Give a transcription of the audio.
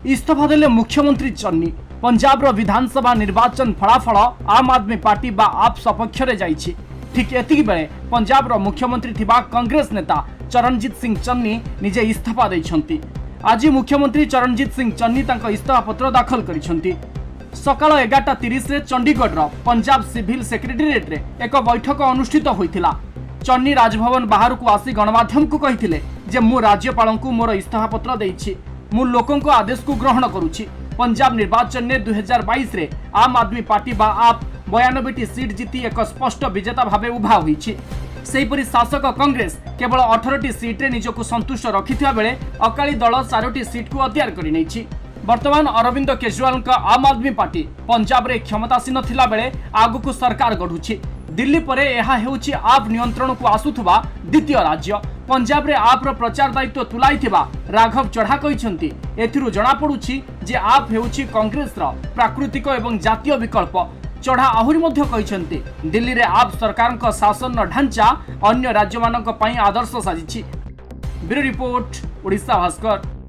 इस्तीफा देले मुख्यमंत्री चन्नी। पंजाब विधानसभा निर्वाचन फलाफल आम आदमी पार्टी बा आप सपक्ष रे जाइछि। ठीक एतिक बेले पंजाब मुख्यमंत्री थिबा कांग्रेस नेता चरणजीत सिंह चन्नी निजे इस्तीफा दैछंती। आज मुख्यमंत्री चरणजीत सिंह चन्नी तांको इस्तीफा पत्र दाखल करिसंती। सकाळ 11:30 रे चंडीगढ़ पंजाब सिविल सेक्रेटेरिएट रे एक बैठक अनुष्ठित होइथिला। चन्नी राजभवन बाहर को आसी गणमाध्यम को कहिथिले जे मु राज्यपाल को मोर इस्तीफा पत्र देइछि। मु लोकों को आदेश को ग्रहण करुछि। पंजाब निर्वाचन ने 2022 रे आम आदमी पार्टी बा आप 92टी सीट जीति एक स्पष्ट विजेता भावे उभा होइछि। सेहीपरि शासक कांग्रेस केवल 18टी सीट रे निजको संतुष्ट रखिथिबा बेले अकाली दल 4टी सीट को अत्यार करि नैछि। वर्तमान अरविंद केजरीवाल का आम आदमी पार्टी पंजाब रे क्षमतासीन थिला बेले आगु सरकार गढुछि। दिल्ली परे एहा हेउछि आप नियंत्रण को आसुथबा द्वितीय राज्य। पंजाब रे आप रो प्रचार दायित्व तुलाइथिबा राघव चढ़ा कहिसंती। एथिरु जणा पडुछि जे आप हेउछि कांग्रेस रो प्राकृतिक एवं जातीय विकल्प। चढ़ा आहुरी मध्य कहिसंती दिल्ली रे आप सरकार को शासन ढांचा अन्य राज्य मानक पई आदर्श साजिछि। Bureau report, Odisha Bhaskar.